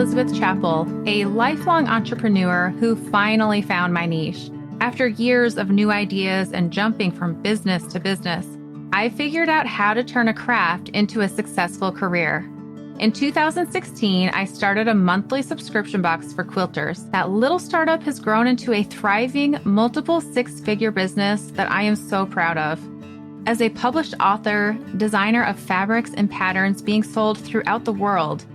Elizabeth Chappell, a lifelong entrepreneur who finally found my niche. After years of new ideas and jumping from business to business, I figured out how to turn a craft into a successful career. In 2016, I started a monthly subscription box for quilters. That little startup has grown into a thriving, multiple six-figure business that I am so proud of. As a published author, designer of fabrics and patterns being sold throughout the world,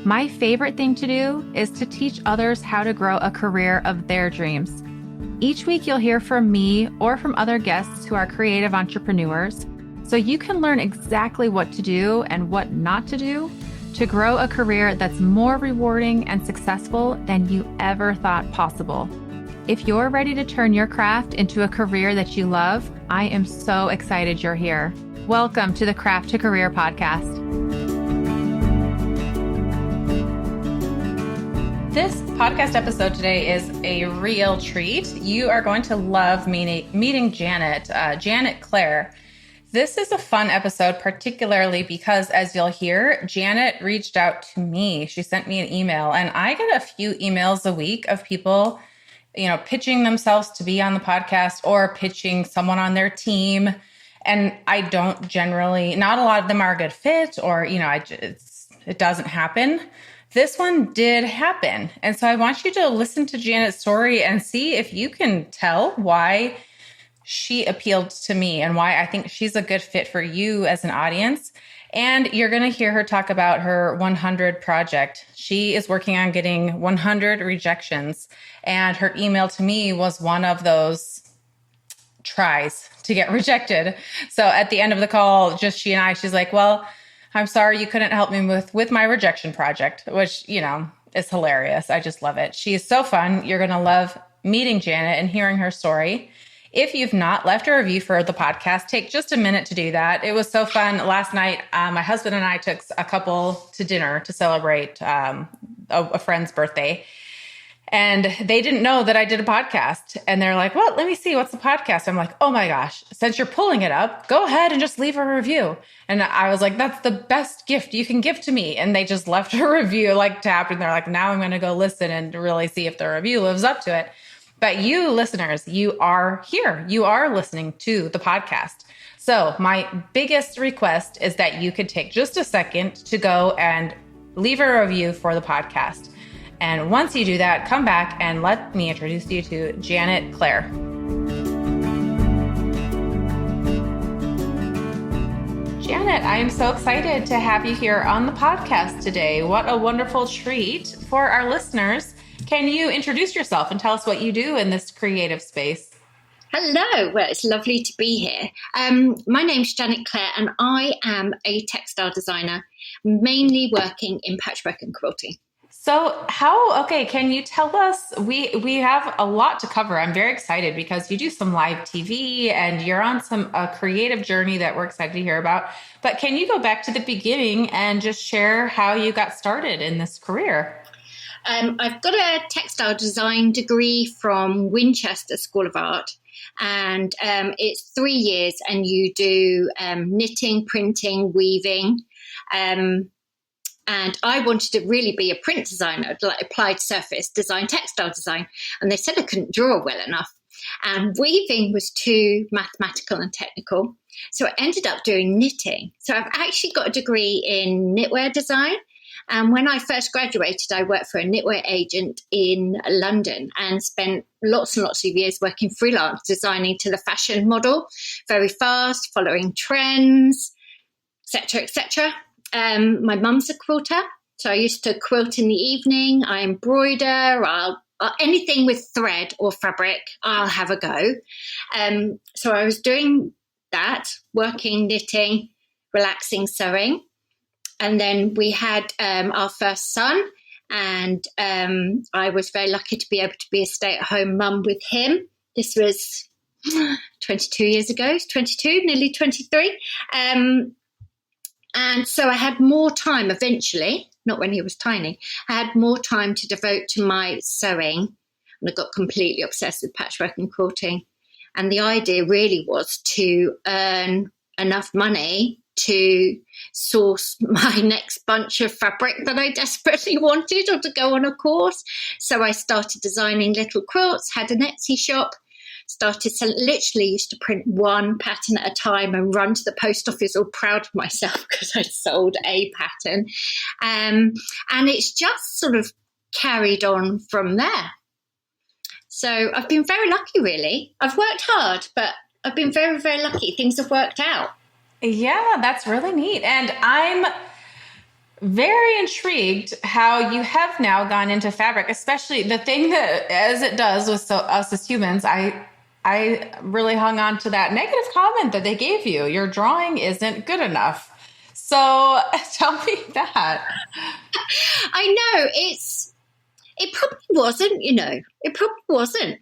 my favorite thing to do is to teach others how to grow a career of their dreams. Each week, you'll hear from me or from other guests who are creative entrepreneurs, so you can learn exactly what to do and what not to do to grow a career that's more rewarding and successful than you ever thought possible. If you're ready to turn your craft into a career that you love, I am so excited you're here. Welcome to the Craft to Career podcast. This podcast episode today is a real treat. You are going to love meeting Janet Clare. This is a fun episode, particularly because, as you'll hear, Janet reached out to me. She sent me an email, and I get a few emails a week of people, pitching themselves to be on the podcast or pitching someone on their team. And I don't generally, not a lot of them are a good fit, or, it doesn't happen. This one did happen. And so I want you to listen to Janet's story and see if you can tell why she appealed to me and why I think she's a good fit for you as an audience. And you're going to hear her talk about her 100 project. She is working on getting 100 rejections. And her email to me was one of those tries to get rejected. So at the end of the call, just she and I, she's like, well, I'm sorry you couldn't help me with my rejection project, which, is hilarious. I just love it. She is so fun. You're going to love meeting Janet and hearing her story. If you've not left a review for the podcast, take just a minute to do that. It was so fun. Last night, my husband and I took a couple to dinner to celebrate a friend's birthday. And they didn't know that I did a podcast. And they're like, well, let me see. What's the podcast? I'm like, oh my gosh, since you're pulling it up, go ahead and just leave a review. And I was like, that's the best gift you can give to me. And they just left a review, tapped, and they're like, now I'm going to go listen and really see if the review lives up to it. But you listeners, you are here. You are listening to the podcast. So my biggest request is that you could take just a second to go and leave a review for the podcast. And once you do that, come back and let me introduce you to Janet Clare. Janet, I am so excited to have you here on the podcast today. What a wonderful treat for our listeners. Can you introduce yourself and tell us what you do in this creative space? Hello. Well, it's lovely to be here. My name's Janet Clare, and I am a textile designer, mainly working in patchwork and quilting. So can you tell us, we have a lot to cover. I'm very excited because you do some live TV and you're on a creative journey that we're excited to hear about. But can you go back to the beginning and just share how you got started in this career? I've got a textile design degree from Winchester School of Art, and it's 3 years, and you do knitting, printing, weaving. And I wanted to really be a print designer, like applied surface design, textile design. And they said I couldn't draw well enough. And weaving was too mathematical and technical. So I ended up doing knitting. So I've actually got a degree in knitwear design. And when I first graduated, I worked for a knitwear agent in London and spent lots and lots of years working freelance, designing to the fashion model, very fast, following trends, etc., etc. My mum's a quilter, so I used to quilt in the evening. I embroider, anything with thread or fabric, I'll have a go. So I was doing that, working, knitting, relaxing, sewing. And then we had our first son, and I was very lucky to be able to be a stay-at-home mum with him. This was 22 years ago, 22, nearly 23. And so I had more time eventually, not when he was tiny, I had more time to devote to my sewing, and I got completely obsessed with patchwork and quilting. And the idea really was to earn enough money to source my next bunch of fabric that I desperately wanted, or to go on a course. So I started designing little quilts, had an Etsy shop, started selling, literally used to print one pattern at a time and run to the post office all proud of myself because I'd sold a pattern. And it's just sort of carried on from there. So I've been very lucky, really. I've worked hard, but I've been very, very lucky. Things have worked out. Yeah, that's really neat. And I'm very intrigued how you have now gone into fabric, especially the thing that, as it does with us as humans, I really hung on to that negative comment that they gave you. Your drawing isn't good enough. So tell me that. I know it probably wasn't, it probably wasn't.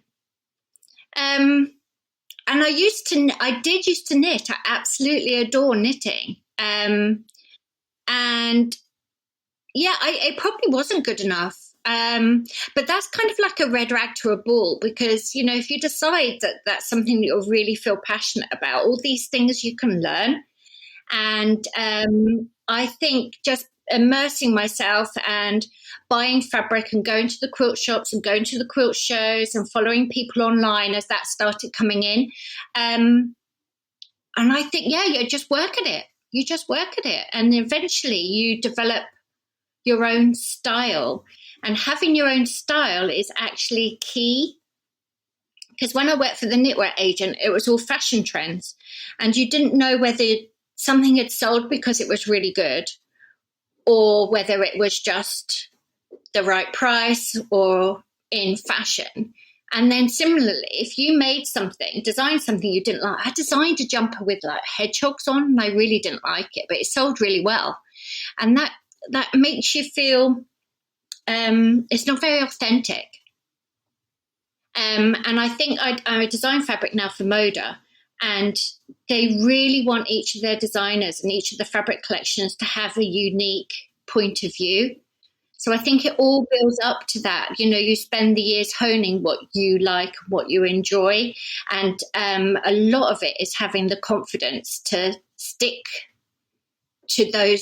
And I did used to knit. I absolutely adore knitting. And yeah, it probably wasn't good enough. But that's kind of like a red rag to a bull, because, if you decide that that's something that you'll really feel passionate about, all these things you can learn. And I think just immersing myself and buying fabric and going to the quilt shops and going to the quilt shows and following people online as that started coming in. And I think, yeah, you just work at it. You just work at it. And eventually you develop your own style. And having your own style is actually key. Because when I worked for the knitwear agent, it was all fashion trends. And you didn't know whether something had sold because it was really good, or whether it was just the right price or in fashion. And then similarly, if you designed something you didn't like. I designed a jumper with like hedgehogs on, and I really didn't like it, but it sold really well. And that makes you feel it's not very authentic. And I think I design fabric now for Moda, and they really want each of their designers and each of the fabric collections to have a unique point of view. So I think it all builds up to that. You spend the years honing what you like, what you enjoy. And a lot of it is having the confidence to stick to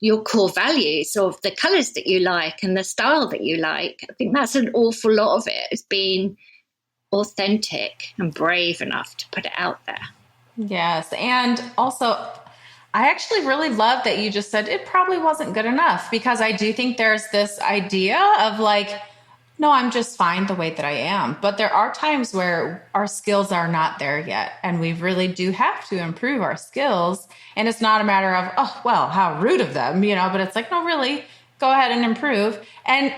your core values of the colors that you like and the style that you like. I think that's an awful lot of it, is being authentic and brave enough to put it out there. Yes. And also, I actually really love that you just said it probably wasn't good enough, because I do think there's this idea of like, no, I'm just fine the way that I am. But there are times where our skills are not there yet, and we really do have to improve our skills. And it's not a matter of, oh, well, how rude of them, but it's like, no, really, go ahead and improve. And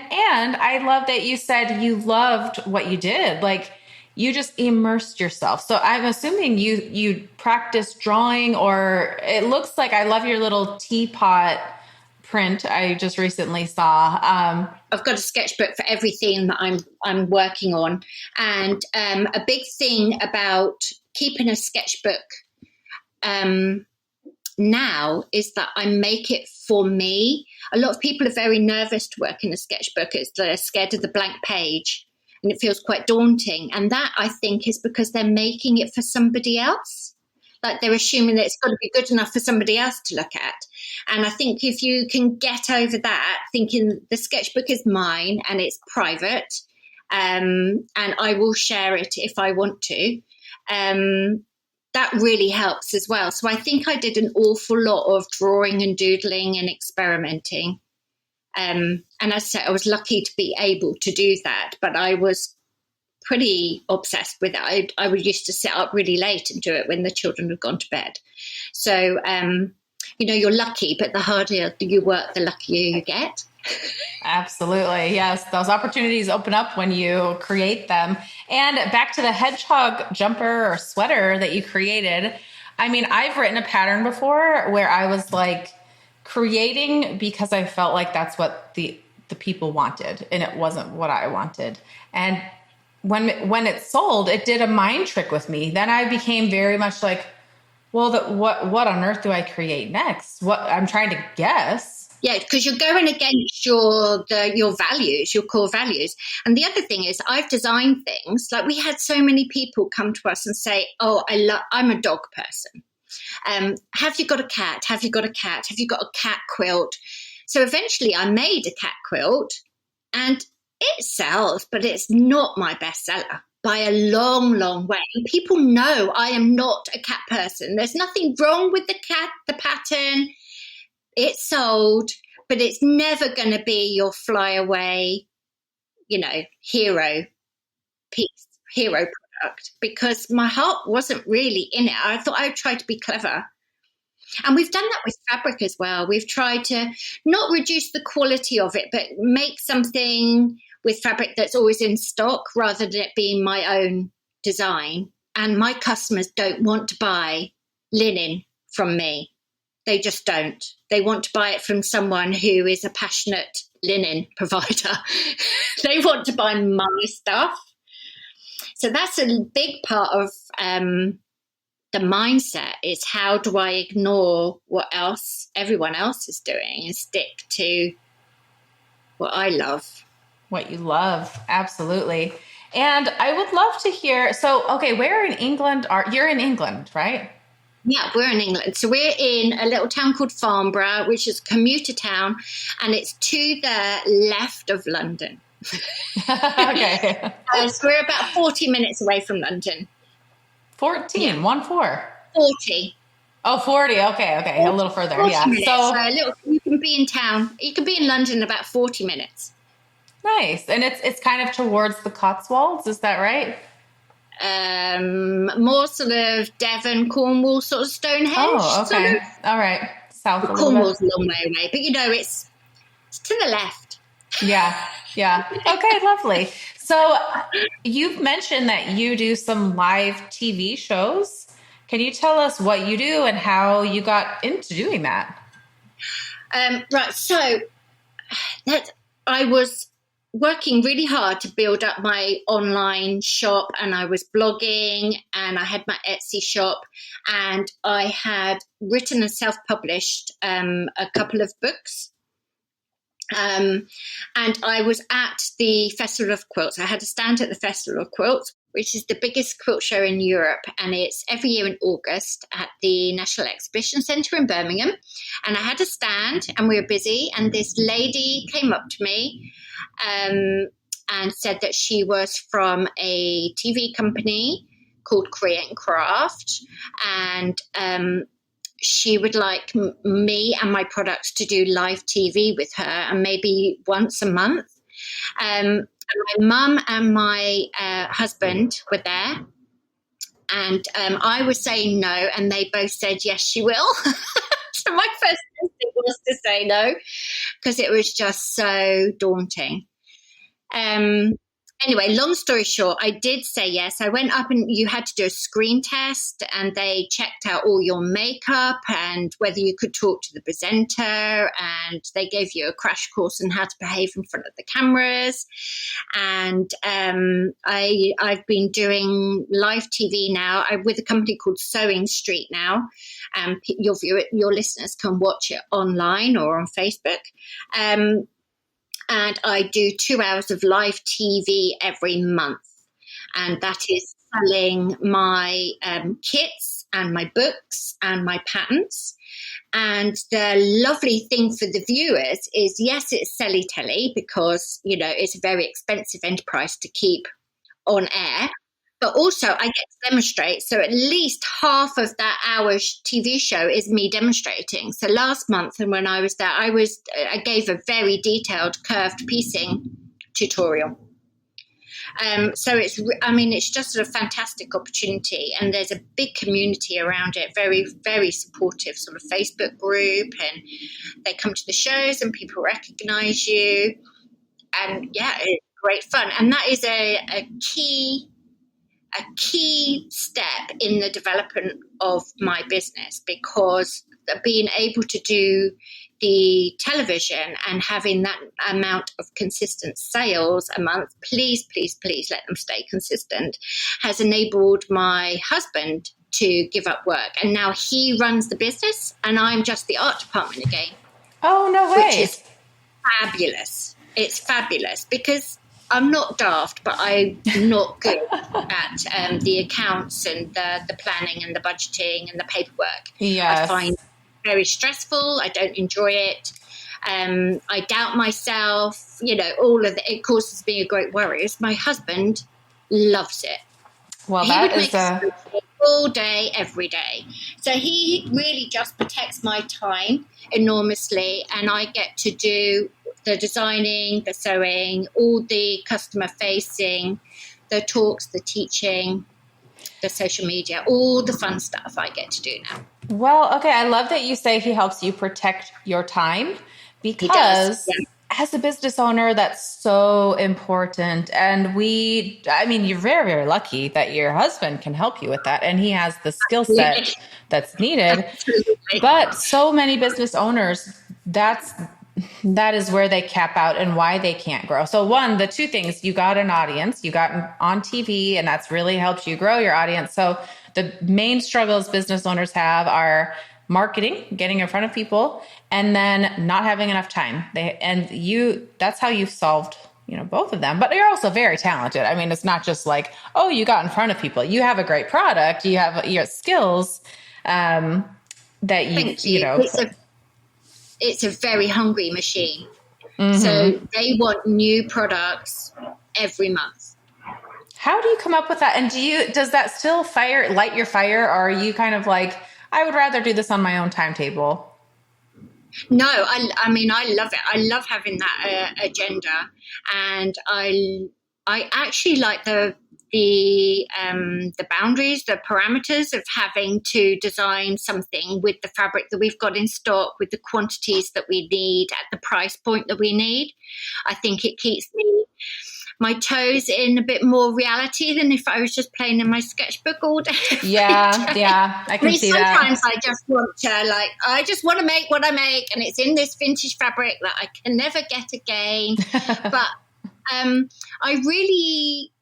I love that you said you loved what you did. Like, you just immersed yourself. So I'm assuming you practiced drawing, or it looks like, I love your little teapot print I just recently saw. I've got a sketchbook for every theme that I'm working on. And a big thing about keeping a sketchbook now is that I make it for me. A lot of people are very nervous to work in a sketchbook. They're scared of the blank page, and it feels quite daunting. And that, I think, is because they're making it for somebody else. Like, they're assuming that it's got to be good enough for somebody else to look at. And I think if you can get over that, thinking the sketchbook is mine and it's private, and I will share it if I want to, that really helps as well. So I think I did an awful lot of drawing and doodling and experimenting. And as I said, I was lucky to be able to do that, but I was pretty obsessed with it. I would used to sit up really late and do it when the children had gone to bed. So, you're lucky, but the harder you work, the luckier you get. Absolutely. Yes. Those opportunities open up when you create them. And back to the hedgehog jumper or sweater that you created. I mean, I've written a pattern before where I was like creating because I felt like that's what the people wanted, and it wasn't what I wanted. And when it sold, it did a mind trick with me. Then I became very much like, well, what on earth do I create next? What I'm trying to guess. Yeah, because you're going against your values, your core values. And the other thing is, I've designed things like, we had so many people come to us and say, "Oh, I'm a dog person," Have you got a cat? Have you got a cat? Have you got a cat quilt? So eventually I made a cat quilt, and it sells, but it's not my bestseller by a long, long way. And people know I am not a cat person. There's nothing wrong with the cat, the pattern. It's sold, but it's never going to be your flyaway, hero piece, hero product, because my heart wasn't really in it. I thought I'd try to be clever. And we've done that with fabric as well. We've tried to not reduce the quality of it, but make something with fabric that's always in stock rather than it being my own design. And my customers don't want to buy linen from me. They just don't. They want to buy it from someone who is a passionate linen provider. They want to buy my stuff. So that's a big part of the mindset, is how do I ignore what else everyone else is doing and stick to what I love. What you love. Absolutely. And I would love to hear, so, okay, where in England you're in England, right? Yeah, we're in England. So we're in a little town called Farnborough, which is a commuter town, and it's to the left of London. Okay. So we're about 40 minutes away from London. 14, Yeah. 1-4. 40. Oh, 40. Okay. A little further. Yeah. Minutes. So you can be in town. You can be in London in about 40 minutes. Nice. And it's kind of towards the Cotswolds. Is that right? More sort of Devon, Cornwall, sort of Stonehenge. Oh, okay. Sort of. All right. South a little Cornwall's bit. a long way away, but it's to the left. Yeah. Okay, lovely. So you've mentioned that you do some live TV shows. Can you tell us what you do and how you got into doing that? Right. So that I was working really hard to build up my online shop, and I was blogging, and I had my Etsy shop, and I had written and self-published a couple of books. And I was at the Festival of Quilts. I had a stand at the Festival of Quilts, which is the biggest quilt show in Europe, and it's every year in August at the National Exhibition Centre in Birmingham. And I had a stand, and we were busy, and this lady came up to me and said that she was from a TV company called Create and Craft, and she would like me and my products to do live TV with her, and maybe once a month. My mum and my husband were there, and I was saying no, and they both said yes, she will. So my first instinct was to say no, because it was just so daunting. Anyway, long story short, I did say yes. I went up, and you had to do a screen test, and they checked out all your makeup and whether you could talk to the presenter, and they gave you a crash course on how to behave in front of the cameras. And I've been doing live TV now. I'm with a company called Sewing Street now. Your listeners can watch it online or on Facebook. And I do 2 hours of live TV every month. And that is selling my kits and my books and my patterns. And the lovely thing for the viewers is, yes, it's Selly Telly, because, it's a very expensive enterprise to keep on air. But also I get to demonstrate. So at least half of that hour's TV show is me demonstrating. So last month, and when I was there, I gave a very detailed curved piecing tutorial. So it's just a fantastic opportunity, and there's a big community around it, very, very supportive sort of Facebook group, and they come to the shows and people recognize you. And yeah, it's great fun. And that is a key step in the development of my business, because being able to do the television and having that amount of consistent sales a month, please let them stay consistent, has enabled my husband to give up work. And now he runs the business, and I'm just the art department again. Oh, no way. Which is fabulous. It's fabulous, because I'm not daft, but I'm not good at the accounts and the planning and the budgeting and the paperwork. I find Yes. it very stressful. I don't enjoy it. I doubt myself. All of it causes me a great worry. My husband loves it. Well, He that would is make a a spreadsheet all day, every day. So he really just protects my time enormously, and I get to do the designing, the sewing, all the customer facing, the talks, the teaching, the social media, all the fun stuff I get to do now. Well, okay. I love that you say he helps you protect your time He does. because Yeah. as a business owner, that's so important. And I mean, you're very, very lucky that your husband can help you with that. And he has the skill Absolutely. set that's needed. Absolutely. But so many business owners, that is where they cap out and why they can't grow. So one, the two things, you got an audience, you got on TV, and that's really helped you grow your audience. So the main struggles business owners have are marketing, getting in front of people, and then not having enough time. That's how you've solved, both of them. But you're also very talented. I mean, it's not just like, oh, you got in front of people. You have a great product, you have your skills, that Thank you you. know. It's a very hungry machine. So Mm-hmm. they want new products every month. How do you come up with that? And does that still light your fire? Or are you kind of like, I would rather do this on my own timetable? No, I mean, I love it. I love having that agenda, and I actually like the boundaries, the parameters of having to design something with the fabric that we've got in stock, with the quantities that we need at the price point that we need. I think it keeps my toes in a bit more reality than if I was just playing in my sketchbook all day. Yeah, yeah, I I can mean, see that. sometimes I just want to make what I make, and it's in this vintage fabric that I can never get again. But I really,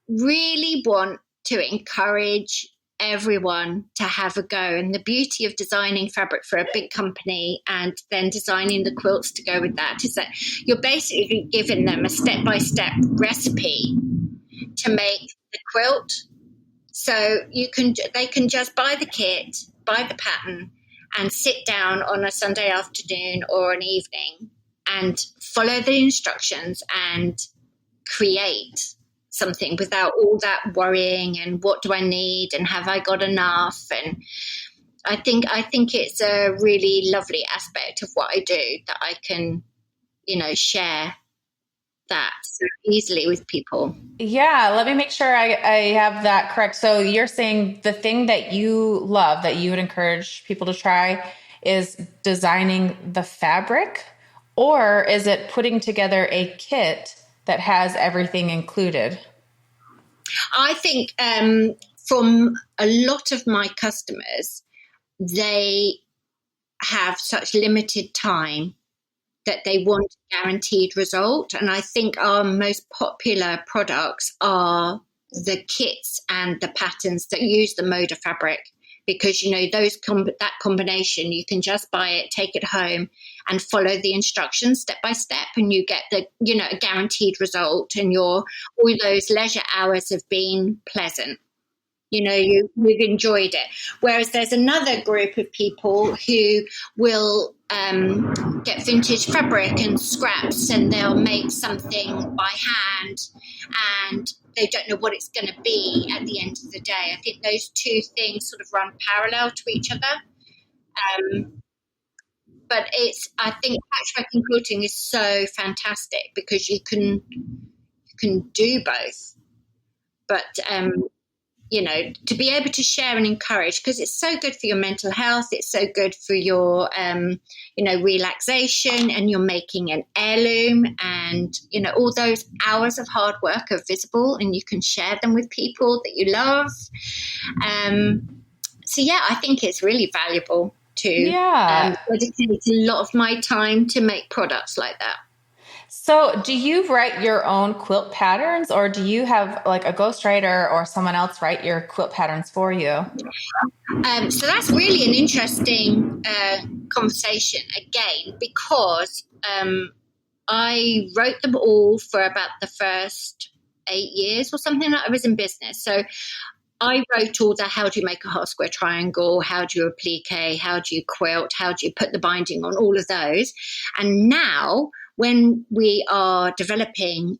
really want to encourage everyone to have a go. And the beauty of designing fabric for a big company and then designing the quilts to go with that is that you're basically giving them a step-by-step recipe to make the quilt. So they can just buy the kit, buy the pattern, and sit down on a Sunday afternoon or an evening and follow the instructions and create something without all that worrying and what do I need and have I got enough. And I think it's a really lovely aspect of what I do, that I can share that so easily with people. Yeah, let me make sure I have that correct. So you're saying the thing that you love that you would encourage people to try is designing the fabric, or is it putting together a kit that has everything included? I think from a lot of my customers, they have such limited time that they want a guaranteed result. And I think our most popular products are the kits and the patterns that use the Moda fabric, because that combination, you can just buy it, take it home, and follow the instructions step by step, and you get a guaranteed result, and all those leisure hours have been pleasant. You've enjoyed it. Whereas there's another group of people who will get vintage fabric and scraps, and they'll make something by hand, and they don't know what it's going to be at the end of the day. I think those two things sort of run parallel to each other. But I think patchwork and quilting is so fantastic because you can do both. But to be able to share and encourage, because it's so good for your mental health, it's so good for your relaxation, and you're making an heirloom, and all those hours of hard work are visible, and you can share them with people that you love. So yeah, I think it's really valuable to Yeah. dedicate a lot of my time to make products like that. So, do you write your own quilt patterns, or do you have like a ghostwriter or someone else write your quilt patterns for you? So that's really an interesting conversation again, because I wrote them all for about the first 8 years or something that I was in business. So I wrote all the how do you make a half square triangle, how do you applique, how do you quilt, how do you put the binding on, all of those. And now when we are developing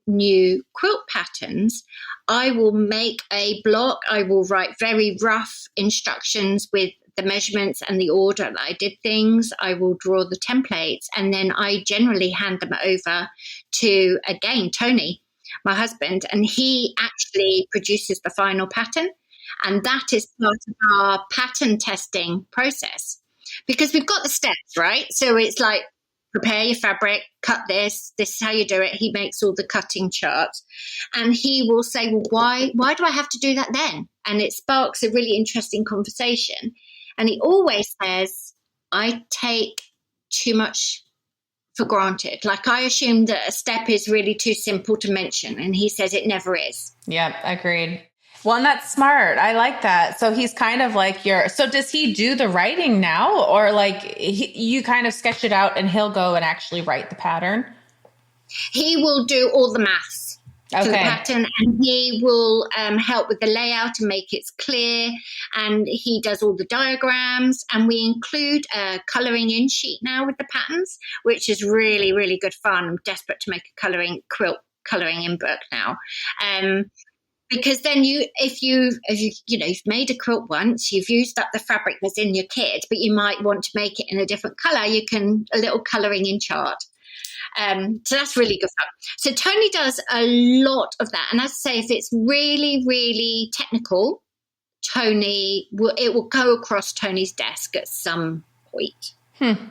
new quilt patterns, I will make a block. I will write very rough instructions with the measurements and the order that I did things. I will draw the templates, and then I generally hand them over to, again, Tony, my husband, and he actually produces the final pattern. And that is part of our pattern testing process, because we've got the steps, right? So it's like, prepare your fabric, cut this is how you do it. He makes all the cutting charts, and he will say, well, why do I have to do that then? And it sparks a really interesting conversation. And he always says, I take too much for granted. Like, I assume that a step is really too simple to mention. And he says it never is. Yeah, agreed. Well, and that's smart. I like that. So he's kind of like so does he do the writing now, or like you kind of sketch it out and he'll go and actually write the pattern? He will do all the maths for the pattern, and he will help with the layout and make it clear. And he does all the diagrams, and we include a colouring in sheet now with the patterns, which is really, really good fun. I'm desperate to make a quilt colouring in book now. Because then if you've made a quilt once, you've used up the fabric that's in your kit, but you might want to make it in a different colour, a little colouring in chart. So that's really good fun. So Tony does a lot of that. And as I say, if it's really, really technical, it will go across Tony's desk at some point.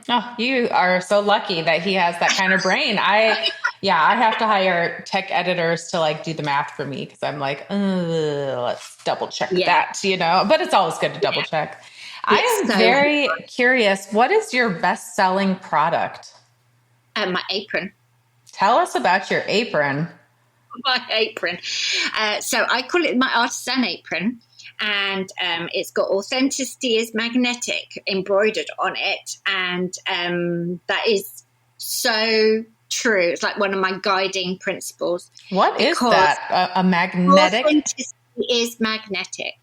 Oh, you are so lucky that he has that kind of brain. I have to hire tech editors to like do the math for me, because I'm like, let's double check that, but it's always good to double check. I am very curious. What is your best-selling product? My apron. Tell us about your apron. My apron. So I call it my artisan apron. And it's got authenticity is magnetic embroidered on it. And that is so true. It's like one of my guiding principles. What is that? A magnetic? Authenticity is magnetic.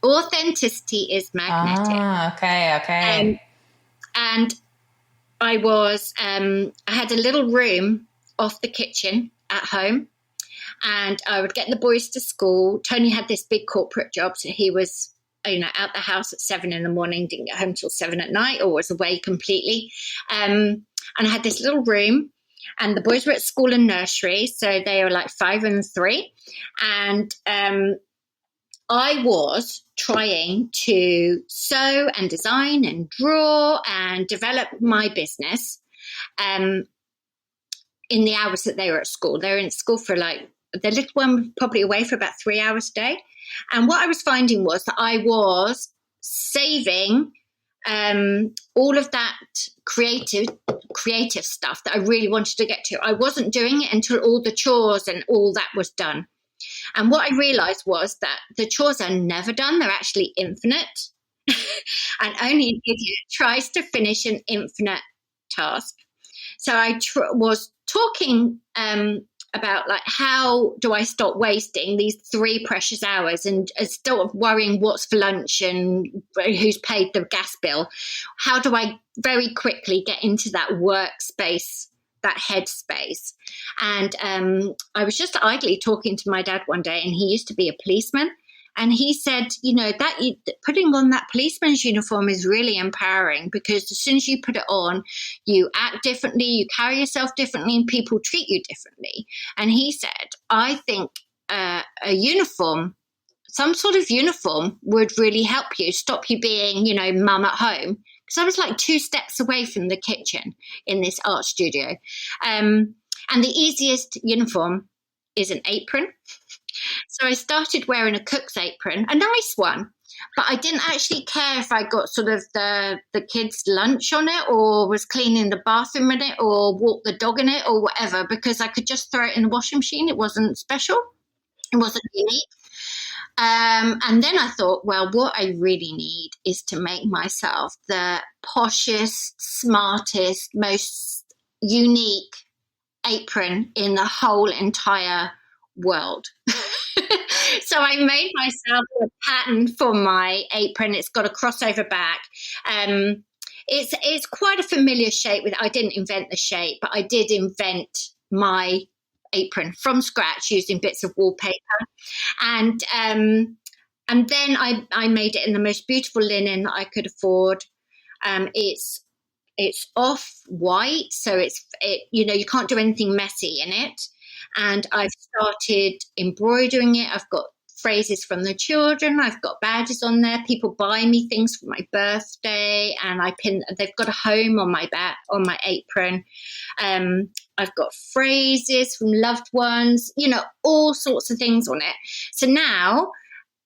Authenticity is magnetic. Ah, okay. And I had a little room off the kitchen at home. And I would get the boys to school. Tony had this big corporate job, so he was, out the house at 7 a.m, didn't get home till 7 p.m, or was away completely. And I had this little room, and the boys were at school and nursery, so they were like 5 and 3. And I was trying to sew and design and draw and develop my business in the hours that they were at school. They were in school for the little one was probably away for about 3 hours a day. And what I was finding was that I was saving all of that creative stuff that I really wanted to get to. I wasn't doing it until all the chores and all that was done. And what I realized was that the chores are never done. They're actually infinite. And only an idiot tries to finish an infinite task. So I was talking about how do I stop wasting these 3 precious hours and stop worrying what's for lunch and who's paid the gas bill. How do I very quickly get into that workspace, that headspace? And I was just idly talking to my dad one day, and he used to be a policeman. And he said, that putting on that policeman's uniform is really empowering, because as soon as you put it on, you act differently, you carry yourself differently, and people treat you differently. And he said, I think a uniform, some sort of uniform, would really help you, stop you being, mum at home. Because I was like 2 steps away from the kitchen in this art studio. And the easiest uniform is an apron. So I started wearing a cook's apron, a nice one, but I didn't actually care if I got sort of the kids' lunch on it, or was cleaning the bathroom in it, or walked the dog in it, or whatever, because I could just throw it in the washing machine. It wasn't special. It wasn't unique. And then I thought, well, what I really need is to make myself the poshest, smartest, most unique apron in the whole entire world. So I made myself a pattern for my apron. It's got a crossover back. It's quite a familiar shape. I didn't invent the shape, but I did invent my apron from scratch using bits of wallpaper. And then I made it in the most beautiful linen that I could afford. It's off white, so you can't do anything messy in it. And I've started embroidering it. I've got phrases from the children. I've got badges on there. People buy me things for my birthday, and they've got a home on my apron. I've got phrases from loved ones, all sorts of things on it. So now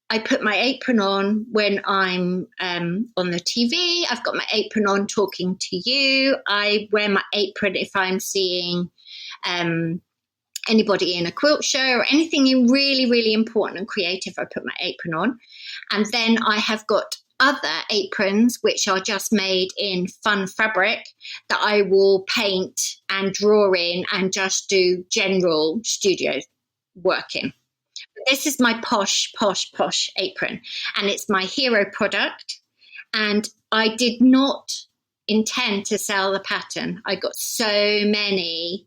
I put my apron on when I'm on the TV. I've got my apron on talking to you. I wear my apron if I'm seeing anybody in a quilt show or anything really, really important and creative. I put my apron on. And then I have got other aprons which are just made in fun fabric that I will paint and draw in and just do general studio work in. This is my posh apron, and it's my hero product. And I did not intend to sell the pattern. I got so many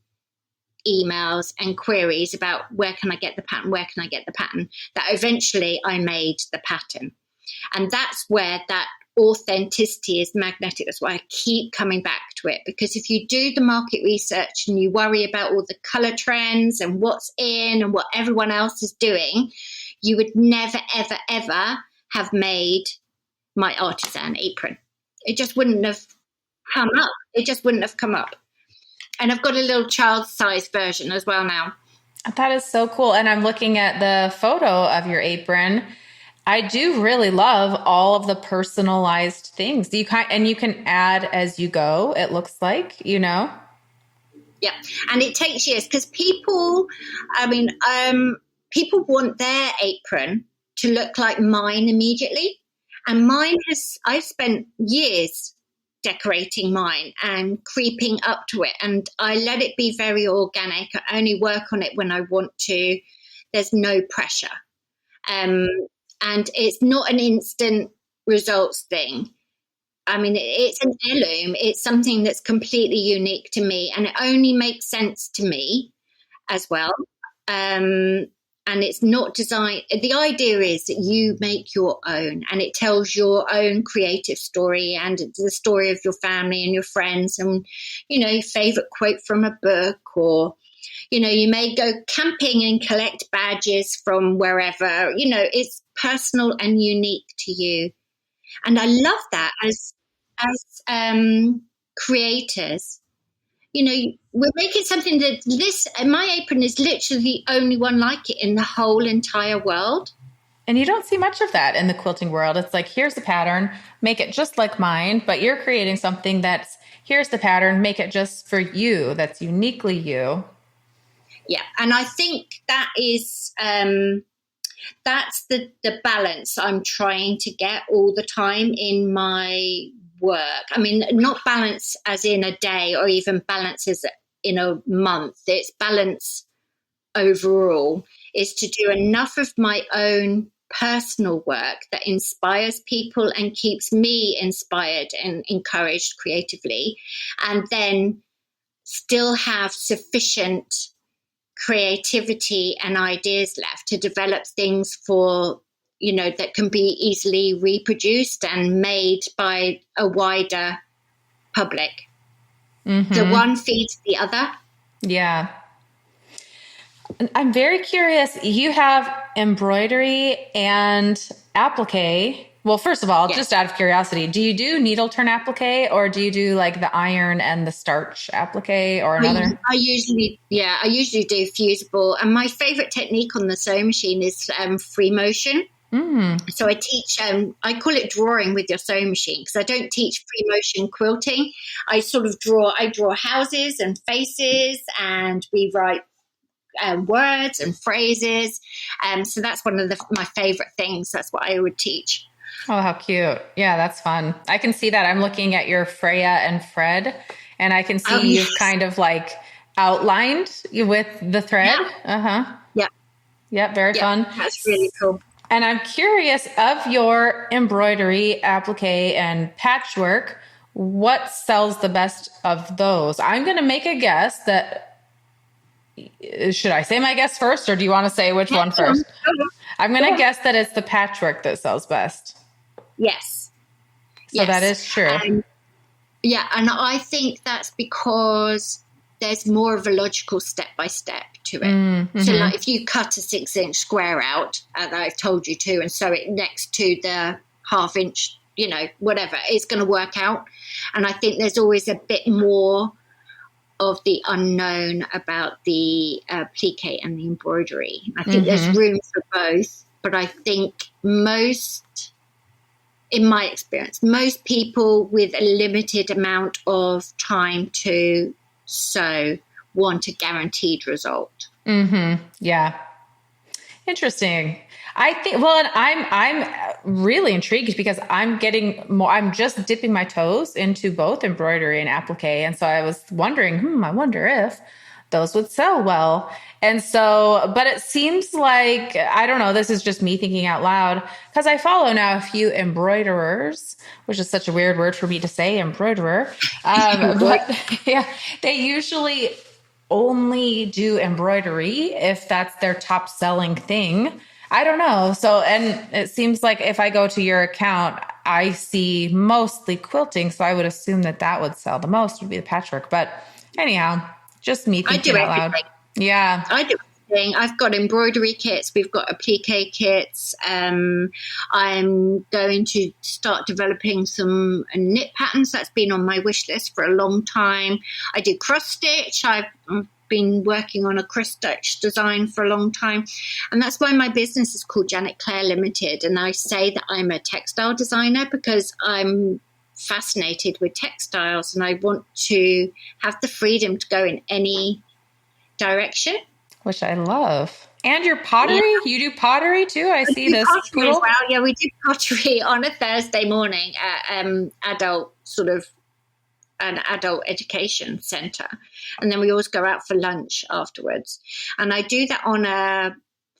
emails and queries about where can I get the pattern, that eventually I made the pattern. And that's where that authenticity is magnetic. That's why I keep coming back to it, because if you do the market research and you worry about all the color trends and what's in and what everyone else is doing, you would never, ever, ever have made my artisan apron. It just wouldn't have come up. And I've got a little child-sized version as well now. That is so cool. And I'm looking at the photo of your apron. I do really love all of the personalized things. You can add as you go, it looks like, Yeah. And it takes years because people want their apron to look like mine immediately. And I've spent years decorating mine and creeping up to it, and I let it be very organic. I only work on it when I want to. There's no pressure, and it's not an instant results thing. I mean, it's an heirloom. It's something that's completely unique to me, and it only makes sense to me as well. And it's not designed. The idea is that you make your own, and it tells your own creative story and the story of your family and your friends, and your favorite quote from a book, or you may go camping and collect badges from wherever. It's personal and unique to you, and I love that as creators. We're making something my apron is literally the only one like it in the whole entire world. And you don't see much of that in the quilting world. It's like, here's the pattern, make it just like mine, but you're creating something here's the pattern, make it just for you, that's uniquely you. Yeah. And I think that is, that's the balance I'm trying to get all the time in my work. I mean, not balance as in a day or even balance as in a month. It's balance overall, is to do enough of my own personal work that inspires people and keeps me inspired and encouraged creatively, and then still have sufficient creativity and ideas left to develop things for that can be easily reproduced and made by a wider public. Mm-hmm. The one feeds the other. Yeah. I'm very curious. You have embroidery and applique. Well, first of all, just out of curiosity, do you do needle turn applique, or do you do like the iron and the starch applique, or another? I usually do fusible. And my favorite technique on the sewing machine is free motion. So I teach, I call it drawing with your sewing machine, because I don't teach free motion quilting. I draw houses and faces, and we write words and phrases. So that's one of my favorite things. That's what I would teach. Oh, how cute. Yeah, that's fun. I can see that. I'm looking at your Freya and Fred And I can Oh, see you've yes. kind of like outlined with the thread. Yeah. Uh-huh. Yeah. Yep, very Yeah. fun. That's really cool. And I'm curious, of your embroidery, applique, and patchwork, what sells the best of those? I'm going to make a guess that, should I say my guess first, or do you want to say which Yeah, one go on. first? Go on. I'm going Go to on. guess that it's the patchwork that sells best. Yes. So that Yes. is true. Yeah, and I think that's because there's more of a logical step by step to it. So, Mm-hmm. like if you cut a 6-inch square out, as I've told you to, and sew it next to the half-inch, whatever, it's going to work out. And I think there's always a bit more of the unknown about the plique and the embroidery. I think there's Mm-hmm. room for both, but I think in my experience, most people with a limited amount of time to sew want a guaranteed result. Mm-hmm. Yeah. Interesting. I think, well, and I'm really intrigued because I'm getting more, I'm just dipping my toes into both embroidery and applique. And so I was wondering, I wonder if those would sell well. And so, but it seems like, I don't know, this is just me thinking out loud because I follow now a few embroiderers, which is such a weird word for me to say, embroiderer. But yeah, they usually only do embroidery if that's their top selling thing. I don't know. So, and it seems like if I go to your account, I see mostly quilting. So I would assume that that would sell the most would be the patchwork. But anyhow, just me I thinking do out loud. everything. Yeah. I do everything. I've got embroidery kits. We've got applique kits. I'm going to start developing some knit patterns. That's been on my wish list for a long time. I do cross stitch. I've been working on a cross stitch design for a long time. And that's why my business is called Janet Clare Limited. And I say that I'm a textile designer because I'm fascinated with textiles and I want to have the freedom to go in any direction. Which I love. And your pottery? Yeah. You do pottery too? I see Do this pottery as poodle. well. Yeah, we do pottery on a Thursday morning at an adult education centre, and then we always go out for lunch afterwards. And I do that on a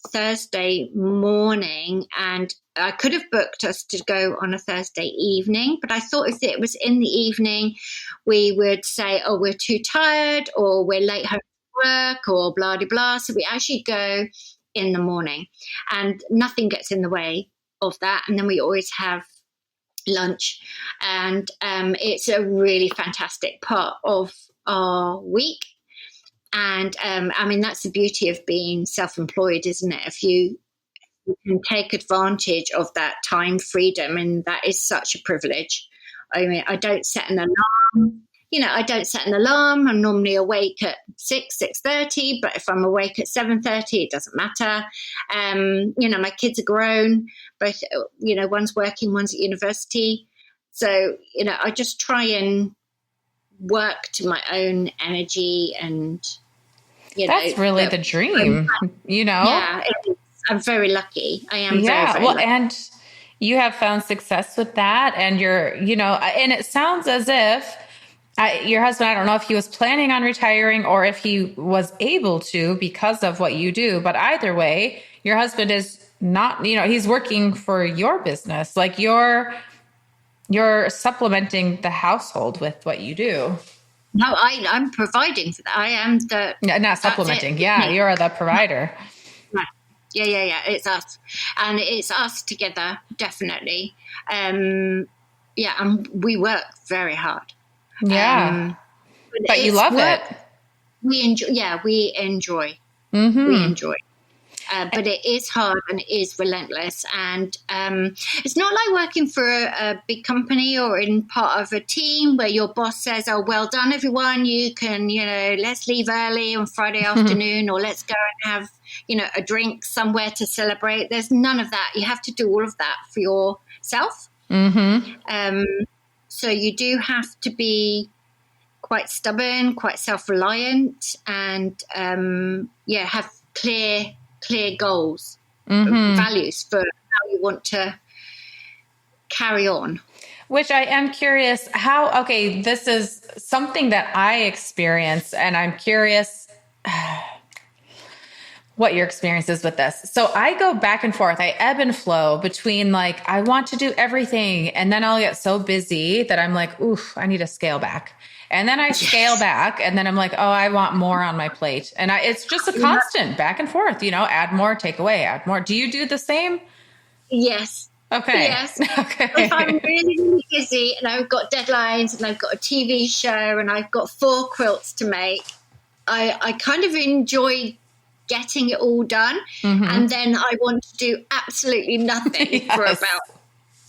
Thursday morning, and I could have booked us to go on a Thursday evening, but I thought if it was in the evening, we would say, "Oh, we're too tired," or "We're late home from work," or blah blah blah. So we actually go in the morning, and nothing gets in the way of that. And then we always have lunch, and it's a really fantastic part of our week. And I mean, that's the beauty of being self-employed, isn't it? If you can take advantage of that time freedom, and that is such a privilege. I mean, I don't set an alarm. I don't set an alarm. I'm normally awake at 6:30, but if I'm awake at 7:30, it doesn't matter. My kids are grown, both, one's working, one's at university. So, I just try and work to my own energy and, That's really the dream, yeah, I'm very lucky. I am very, Yeah. very Well, lucky. and you have found success with that. And and it sounds as if your husband, I don't know if he was planning on retiring or if he was able to because of what you do. But either way, your husband is not, he's working for your business. Like you're supplementing the household with what you do. No, I'm providing for that. I am the. Yeah, not That's it. supplementing. It's Yeah, me. you're the provider. No. Yeah. It's us, and it's us together, definitely. Yeah, and we work very hard. Yeah. But you It's love work it. we enjoy. Yeah, we enjoy. We Mm-hmm. enjoy. But it is hard and it is relentless. And it's not like working for a big company or in part of a team where your boss says, "Oh, well done, everyone. You can, let's leave early on Friday afternoon or let's go and have, a drink somewhere to celebrate." There's none of that. You have to do all of that for yourself. Mm-hmm. So you do have to be quite stubborn, quite self-reliant, and have clear goals, values for how you want to carry on. Which I am curious how, okay, this is something that I experience, and I'm curious what your experience is with this. So I go back and forth. I ebb and flow between like, I want to do everything. And then I'll get so busy that I'm like, oof, I need to scale back. And then I scale Yes. back and then I'm like, oh, I want more on my plate. And it's just a constant back and forth, add more, take away, add more. Do you do the same? Yes. Okay. Yes. If I'm Okay. really, really busy and I've got deadlines and I've got a TV show and I've got 4 quilts to make, I kind of enjoy getting it all done. And then I want to do absolutely nothing for Yes. about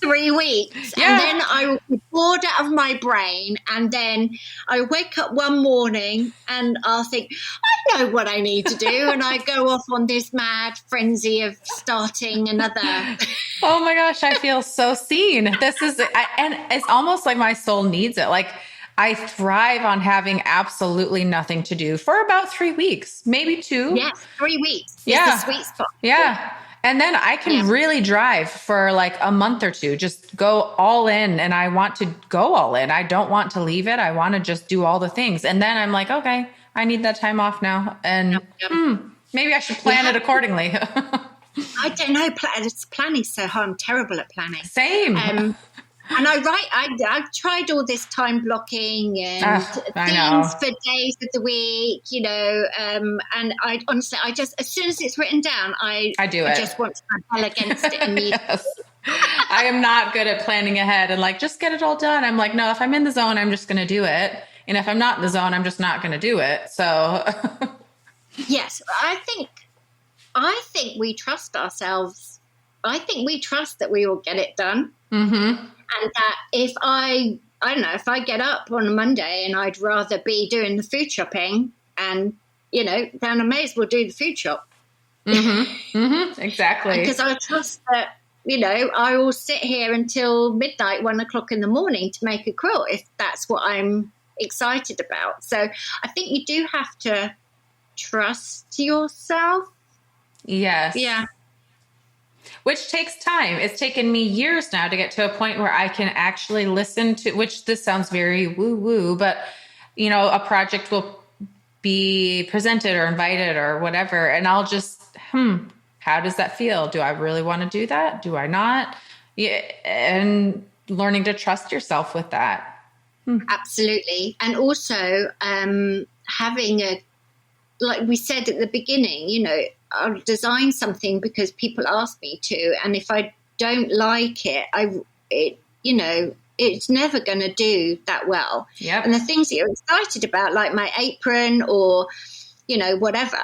3 weeks. And Yeah. then I will be bored out of my brain. And then I wake up one morning and I'll think, I know what I need to do. And I go off on this mad frenzy of starting another. Oh my gosh, I feel so seen. And it's almost like my soul needs it. Like I thrive on having absolutely nothing to do for about 3 weeks, maybe two. Yes, 3 weeks is the Yeah. sweet spot. Yeah. And then I Yeah. can really drive for like a month or two, just go all in. And I want to go all in. I don't want to leave it. I want to just do all the things. And then I'm like, okay, I need that time off now. And Yep. maybe I should plan it accordingly. I don't know. Planning's so hard. I'm terrible at planning. Same. And I've tried all this time blocking and I things know. for days of the week, and I honestly, as soon as it's written down, I do it. just want to rebel against it immediately. Yes. I am not good at planning ahead and like, just get it all done. I'm like, no, if I'm in the zone, I'm just going to do it. And if I'm not in the zone, I'm just not going to do it. So Yes, I think we trust ourselves. I think we trust that we will get it done. And that if I don't know, if I get up on a Monday and I'd rather be doing the food shopping and, then I may as well do the food shop. Exactly. Because I trust that, I will sit here until midnight, 1 o'clock in the morning to make a quilt if that's what I'm excited about. So I think you do have to trust yourself. Yes. Yeah. Which takes time. It's taken me years now to get to a point where I can actually listen to, which this sounds very woo woo, but a project will be presented or invited or whatever. And I'll just, how does that feel? Do I really want to do that? Do I not? Yeah. And learning to trust yourself with that. Absolutely. And also having like we said at the beginning, I'll design something because people ask me to. And if I don't like it, it's never going to do that well. Yep. And the things that you're excited about, like my apron or, whatever,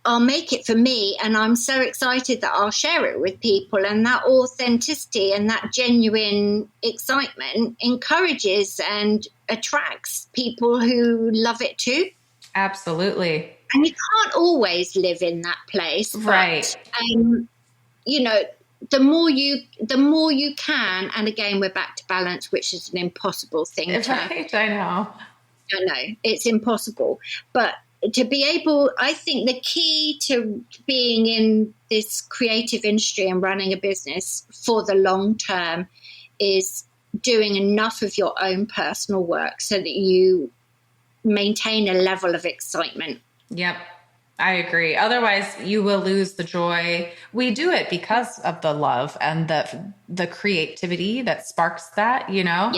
I'll make it for me. And I'm so excited that I'll share it with people. And that authenticity and that genuine excitement encourages and attracts people who love it too. Absolutely. And you can't always live in that place. Right. But, the more you can, and again, we're back to balance, which is an impossible thing Right, I know. I know, it's impossible. But to be able, I think the key to being in this creative industry and running a business for the long term is doing enough of your own personal work so that you maintain a level of excitement. Yep. I agree. Otherwise, you will lose the joy. We do it because of the love and the creativity that sparks that, Yeah.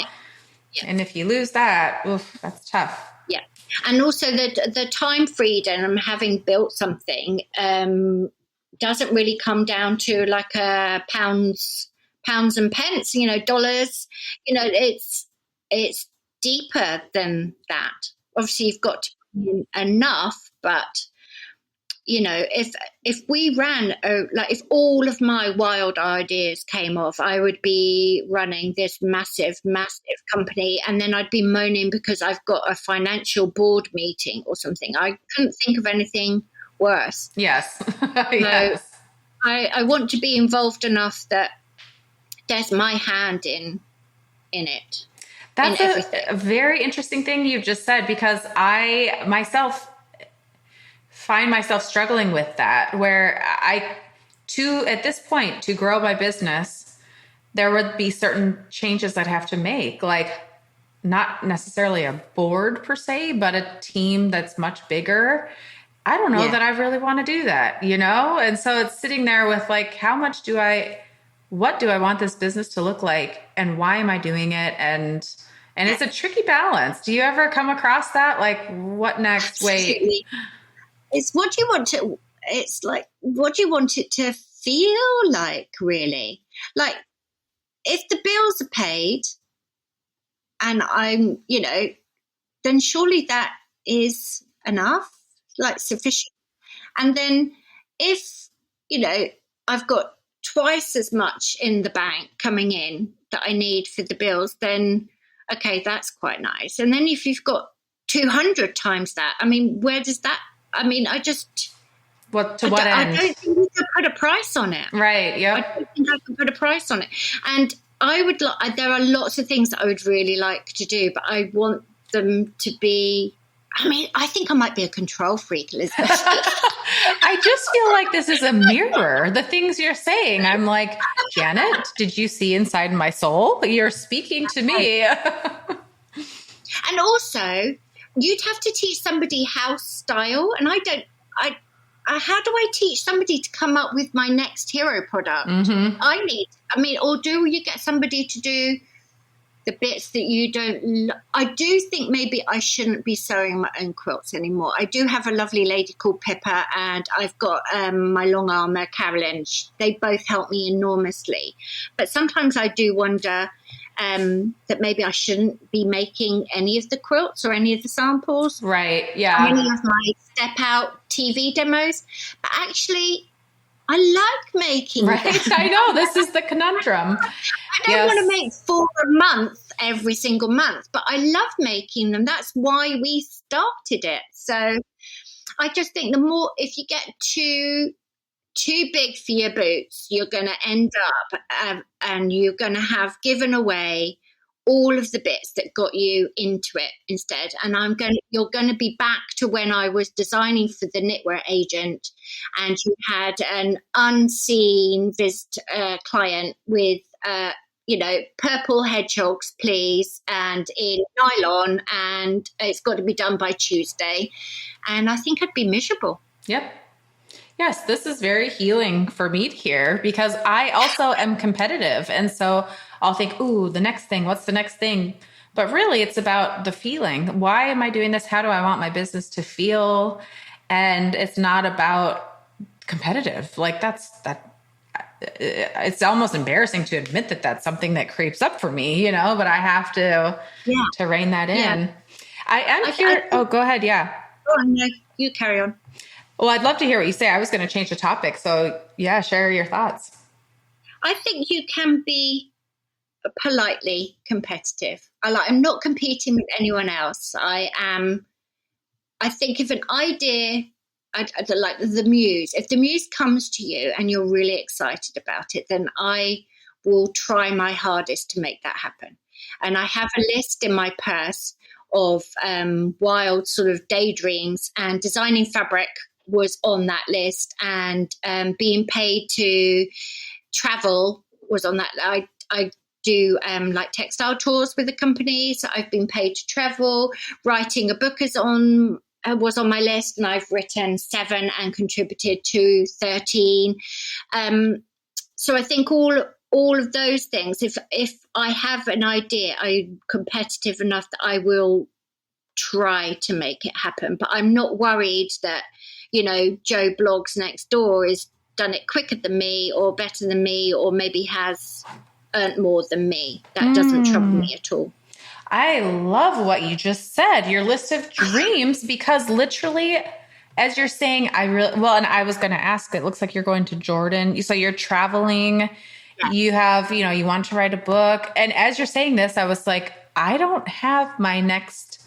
And if you lose that, oof, that's tough. Yeah. And also the time freedom, having built something, doesn't really come down to like a pounds and pence, dollars. It's deeper than that. Obviously, you've got to put in enough, but if we ran, if all of my wild ideas came off, I would be running this massive company, and then I'd be moaning because I've got a financial board meeting or something. I couldn't think of anything worse. Yes. Yes. So I want to be involved enough that there's my hand in it. That's a very interesting thing you've just said, because I myself find myself struggling with that, where at this point, to grow my business, there would be certain changes I'd have to make, like not necessarily a board per se, but a team that's much bigger. I don't know Yeah. that I really want to do that, And so it's sitting there with like, what do I want this business to look like and why am I doing it? And Yeah. it's a tricky balance. Do you ever come across that? Like, what next? Wait. Absolutely. It's what you want to, it's like, what do you want it to feel like, really? Like, if the bills are paid and then surely that is enough, like sufficient. And then if, I've got twice as much in the bank coming in that I need for the bills, then okay, that's quite nice. And then if you've got 200 times that, I mean, where does that, I mean, I What I end? don't think you can put a price on it. Right. I Yep. don't think I can put a price on it. And there are lots of things that I would really like to do, but I want them to be, I mean, I think I might be a control freak, Elizabeth. I just feel like this is a mirror. The things you're saying, I'm like, Janet, did you see inside my soul? You're speaking to me. And also, you'd have to teach somebody house style. And how do I teach somebody to come up with my next hero product? Or do you get somebody to do the bits that you don't? I do think maybe I shouldn't be sewing my own quilts anymore. I do have a lovely lady called Pippa, and I've got my long armer, Carolyn. They both help me enormously. But sometimes I do wonder that maybe I shouldn't be making any of the quilts or any of the samples. Right. Yeah. Any of my step out TV demos. But actually, I like making them. I know. This is the conundrum. I don't want to make 4 a month every single month, but I love making them. That's why we started it. So I just think if you get too big for your boots, you're going to end up and you're going to have given away all of the bits that got you into it instead. And you're going to be back to when I was designing for the knitwear agent, and you had an unseen client with, purple hedgehogs, please, and in nylon, and it's got to be done by Tuesday. And I think I'd be miserable. Yep. Yes, this is very healing for me to hear, because I also am competitive. And so I'll think, ooh, the next thing, what's the next thing? But really, it's about the feeling. Why am I doing this? How do I want my business to feel? And it's not about competitive. Like it's almost embarrassing to admit that that's something that creeps up for me, but I have to rein that in. Yeah. I am here. Oh, go ahead. Yeah. Go on, you carry on. Well, I'd love to hear what you say. I was going to change the topic. So yeah, share your thoughts. I think you can be politely competitive. I'm not competing with anyone else. I think if an idea, like the muse, if the muse comes to you and you're really excited about it, then I will try my hardest to make that happen. And I have a list in my purse of wild sort of daydreams, and designing fabric was on that list, and being paid to travel was on that. I do like textile tours with the company, so I've been paid to travel. Writing a book was on my list, and I've written 7 and contributed to 13. So I think all of those things, if I have an idea, I'm competitive enough that I will try to make it happen. But I'm not worried that, Joe Blogs next door has done it quicker than me or better than me, or maybe has earned more than me. That doesn't trouble me at all. I love what you just said, your list of dreams, because literally, as you're saying, and I was going to ask, it looks like you're going to Jordan. So you're traveling, you have, you want to write a book. And as you're saying this, I was like, I don't have my next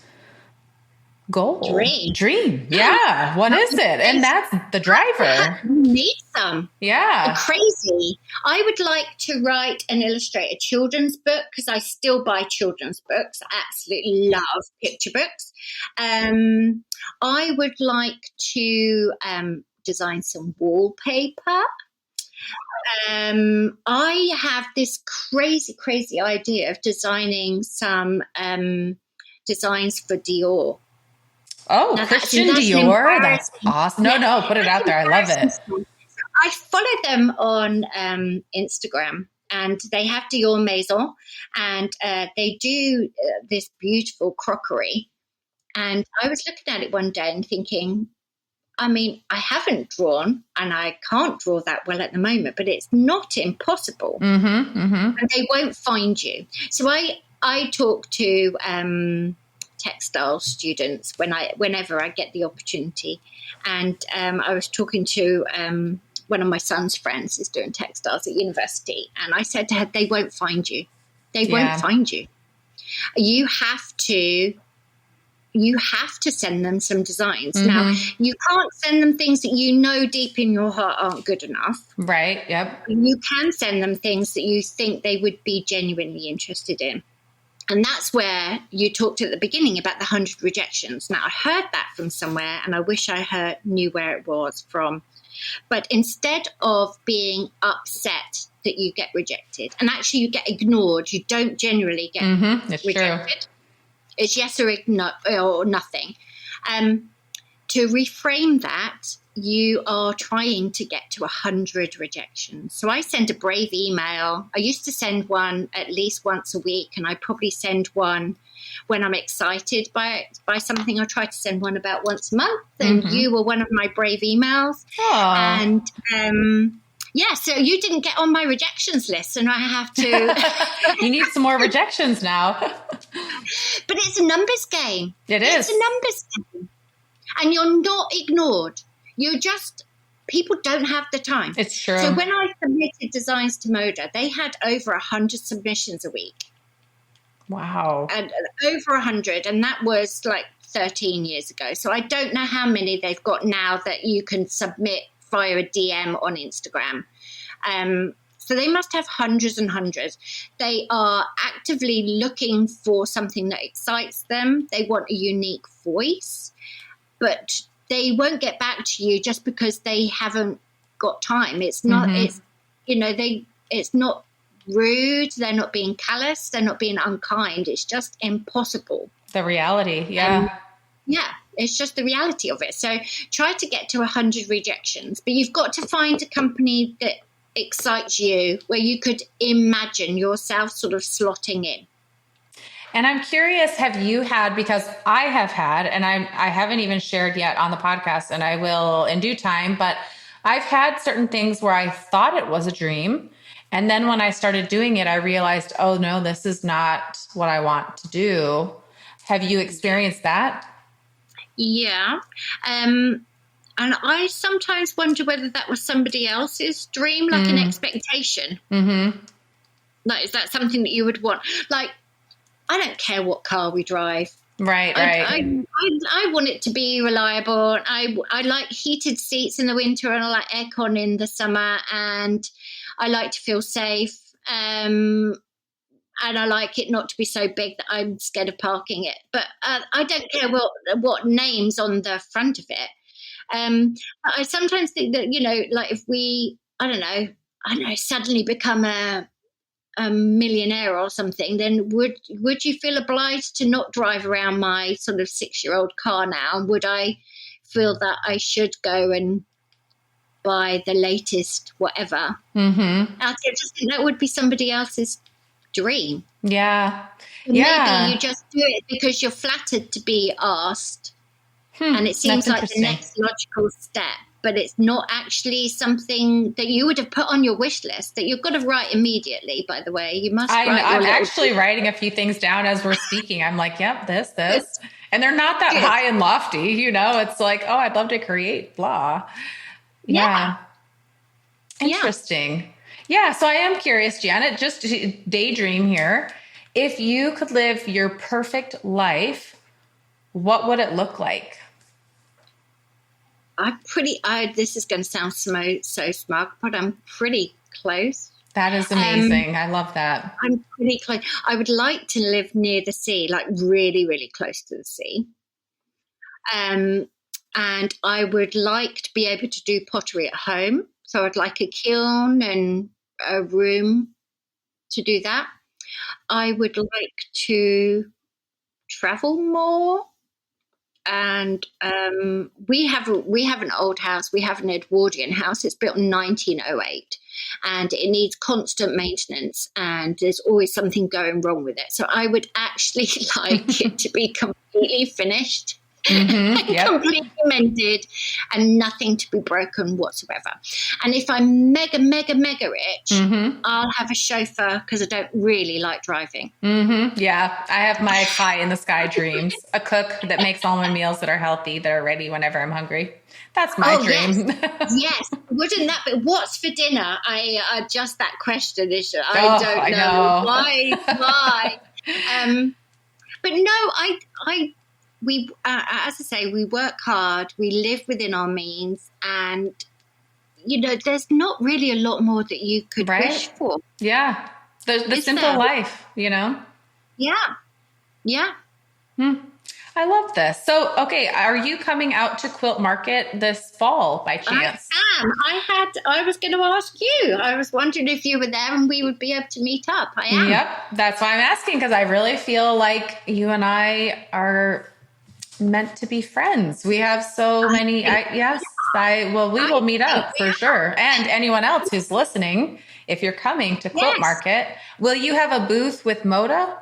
goal. Dream. Yeah. What is it? And that's the driver. You need some. Yeah. Crazy. I would like to write and illustrate a children's book, because I still buy children's books. I absolutely love picture books. I would like to design some wallpaper. I have this crazy idea of designing some designs for Dior. Oh, Now Christian that's an Dior. That's embarrassing. awesome. No, Yeah, no, put it that's out there. I love embarrassing it. story. I follow them on Instagram, and they have Dior Maison, and they do this beautiful crockery. And I was looking at it one day and thinking, I mean, I haven't drawn, and I can't draw that well at the moment, but it's not impossible, and they won't find you. So I talk to textile students whenever I get the opportunity, and I was talking to one of my son's friends is doing textiles at university, and I said to her, they won't find you. They won't Yeah. find you. You have to send them some designs. Now, you can't send them things that you know deep in your heart aren't good enough. Right. Yep. You can send them things that you think they would be genuinely interested in. And that's where you talked at the beginning about the 100 rejections. Now, I heard that from somewhere, and I wish I knew where it was from. But instead of being upset that you get rejected, and actually you get ignored, you don't generally get It's rejected. true. It's yes or nothing. To reframe that, you are trying to get to 100 rejections. So I send a brave email. I used to send one at least once a week, and I probably send one when I'm excited by something. I try to send one about once a month, and you were one of my brave emails. Oh. And yeah, so you didn't get on my rejections list, and I have to. You need some more rejections now. But it's a numbers game. It's a numbers game. And you're not ignored. People don't have the time. It's true. So when I submitted designs to Moda, they had over 100 submissions a week. Wow. And over 100. And that was like 13 years ago. So I don't know how many they've got now that you can submit via a DM on Instagram. So they must have hundreds and hundreds. They are actively looking for something that excites them. They want a unique voice. But they won't get back to you just because they haven't got time. It's not, it's not rude. They're not being callous. They're not being unkind. It's just impossible. The reality. Yeah. Yeah. It's just the reality of it. So try to get to 100 rejections, but you've got to find a company that excites you, where you could imagine yourself sort of slotting in. And I'm curious, have you had, because I have had, and I haven't even shared yet on the podcast, and I will in due time, but I've had certain things where I thought it was a dream. And then when I started doing it, I realized, oh no, this is not what I want to do. Have you experienced that? Yeah. And I sometimes wonder whether that was somebody else's dream, like an expectation. Like, is that something that you would want? Like, I don't care what car we drive. Right. I want it to be reliable. I like heated seats in the winter, and I like aircon in the summer, and I like to feel safe. And I like it not to be so big that I'm scared of parking it. But I don't care what name's on the front of it. I sometimes think that, like if we, I don't know, suddenly become a millionaire or something, then would you feel obliged to not drive around my sort of 6-year-old car now? Would I feel that I should go and buy the latest whatever? I just think that would be somebody else's dream. Yeah. Maybe you just do it because you're flattered to be asked, and it seems like the next logical step. But it's not actually something that you would have put on your wish list that you've got to write immediately, by the way. You must write I'm actually writing a few things down as we're speaking. I'm like, yep, this. And they're not that high and lofty, It's like, oh, I'd love to create blah. Yeah. Interesting. Yeah. So I am curious, Janet, just to daydream here. If you could live your perfect life, what would it look like? This is going to sound so smug, but I'm pretty close. That is amazing. I love that. I'm pretty close. I would like to live near the sea, like really, really close to the sea. And I would like to be able to do pottery at home. So I'd like a kiln and a room to do that. I would like to travel more. And we have an old house. We have an Edwardian house. It's built in 1908, and it needs constant maintenance. And there's always something going wrong with it. So I would actually like it to be completely finished, completely mended, and nothing to be broken whatsoever. And if I'm mega, mega, mega rich, I'll have a chauffeur because I don't really like driving. Yeah, I have my pie in the sky dreams. A cook that makes all my meals that are healthy, that are ready whenever I'm hungry. That's my dream. Yes. Wouldn't that be? What's for dinner? I just that question is. I don't know. Why? But no, we as I say, we work hard. We live within our means, and there's not really a lot more that you could wish for. Yeah, the simple life. Yeah. I love this. So, okay, are you coming out to Quilt Market this fall by chance? I am. I was going to ask you. I was wondering if you were there and we would be able to meet up. I am. Yep, that's why I'm asking, because I really feel like you and I are meant to be friends. We have so many. We will meet up for sure. And anyone else who's listening, if you're coming to Quilt Market, will you have a booth with Moda?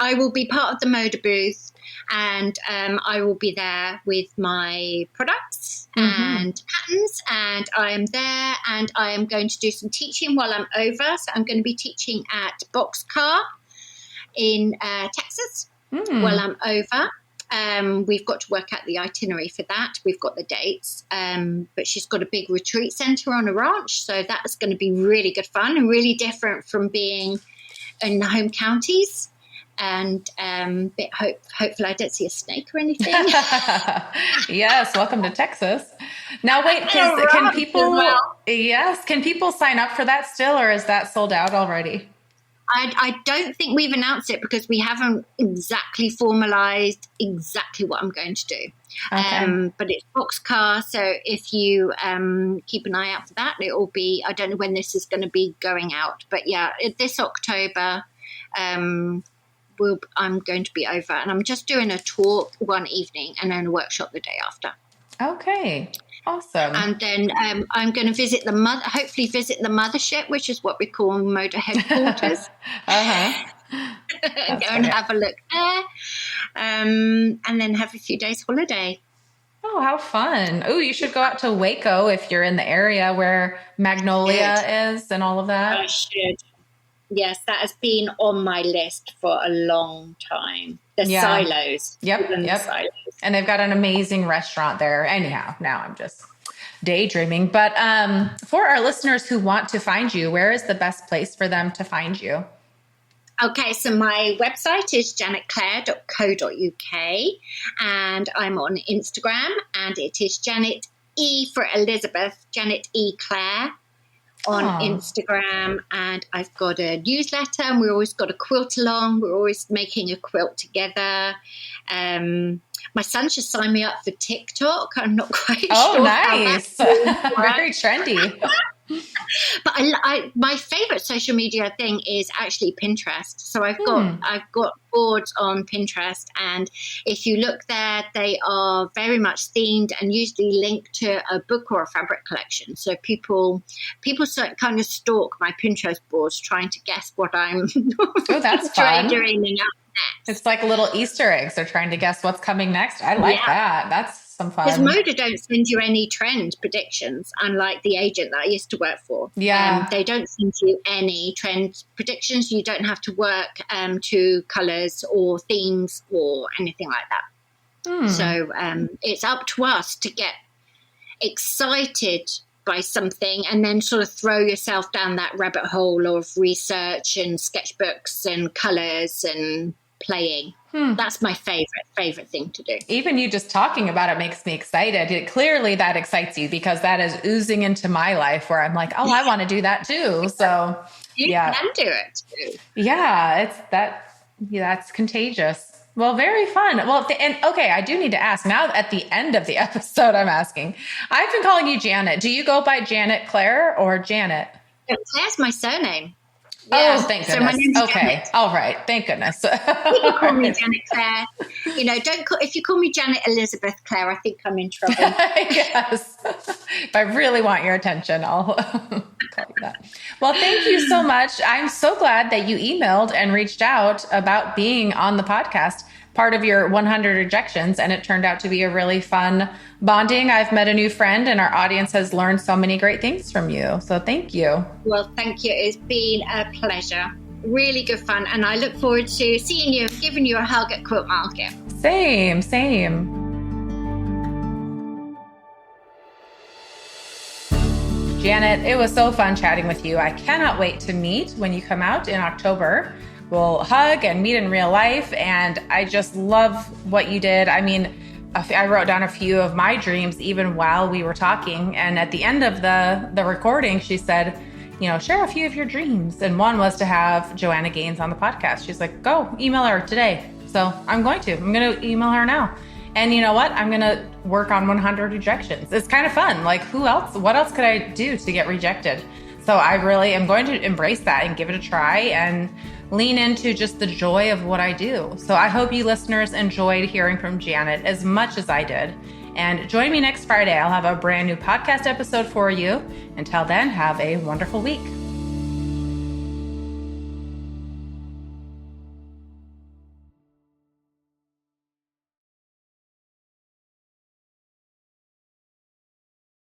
I will be part of the Moda booth, and I will be there with my products and patterns, and I am there, and I am going to do some teaching while I'm over. So I'm going to be teaching at Boxcar in Texas while I'm over. We've got to work out the itinerary for that. We've got the dates, but she's got a big retreat center on a ranch, so that's going to be really good fun and really different from being in the home counties. And hopefully I don't see a snake or anything. Yes, welcome to Texas. Now wait, can people sign up for that still, or is that sold out already? I don't think we've announced it because we haven't exactly formalized exactly what I'm going to do. Okay. But it's Boxcar, so if you keep an eye out for that, it will be, I don't know when this is going to be going out, but yeah, this October, I'm going to be over, and I'm just doing a talk one evening and then a workshop the day after. Okay, awesome. And then I'm going to hopefully visit the mothership, which is what we call Moda headquarters. Go and have a look there, and then have a few days holiday. Oh, how fun. Oh, you should go out to Waco if you're in the area where Magnolia is and all of that. I should. Yes, that has been on my list for a long time. The silos. Yep. Silos. And they've got an amazing restaurant there. Anyhow, now I'm just daydreaming. But for our listeners who want to find you, where is the best place for them to find you? Okay, so my website is janetclare.co.uk, and I'm on Instagram, and it is Janet E for Elizabeth, Janet E. Clare on Instagram, and I've got a newsletter, and we always got a quilt along. We're always making a quilt together. My son just signed me up for TikTok. I'm not quite sure. Oh, nice. Very trendy. But my favorite social media thing is actually Pinterest. So I've got boards on Pinterest, and if you look there, they are very much themed and usually linked to a book or a fabric collection. So people kind of stalk my Pinterest boards trying to guess what I'm that's fun. dreaming up next. It's like little Easter eggs. They're trying to guess what's coming next. I like that. That's some fun. Because Moda don't send you any trend predictions, unlike the agent that I used to work for. Yeah. They don't send you any trend predictions. You don't have to work to colours or themes or anything like that. So it's up to us to get excited by something and then sort of throw yourself down that rabbit hole of research and sketchbooks and colours and playing. That's my favorite thing to do. Even you just talking about it makes me excited. Clearly that excites you, because that is oozing into my life where I'm like, oh, I want to do that too. So you can do it too. Yeah, that's contagious. Well, very fun. Well, and okay, I do need to ask now at the end of the episode, I'm asking. I've been calling you Janet. Do you go by Janet Clare or Janet? Claire's my surname. Oh, Yeah. thank So my goodness. name's Okay. Janet. All right. Thank goodness. You can call me Janet Clare. Don't call, if you call me Janet Elizabeth Clare, I think I'm in trouble. Yes. If I really want your attention, I'll tell you that. Well, thank you so much. I'm so glad that you emailed and reached out about being on the podcast, part of your 100 rejections, and it turned out to be a really fun bonding. I've met a new friend, and our audience has learned so many great things from you. So thank you. Well, thank you. It's been a pleasure. Really good fun. And I look forward to seeing you, giving you a hug at Quilt Market. Same. Janet, it was so fun chatting with you. I cannot wait to meet when you come out in October. We'll hug and meet in real life. And I just love what you did. I mean, I wrote down a few of my dreams even while we were talking. And at the end of the recording, she said, share a few of your dreams. And one was to have Joanna Gaines on the podcast. She's like, go email her today. So I'm going to email her now. And you know what? I'm going to work on 100 rejections. It's kind of fun. Like what else could I do to get rejected? So I really am going to embrace that and give it a try and lean into just the joy of what I do. So I hope you listeners enjoyed hearing from Janet as much as I did. And join me next Friday. I'll have a brand new podcast episode for you. Until then, have a wonderful week.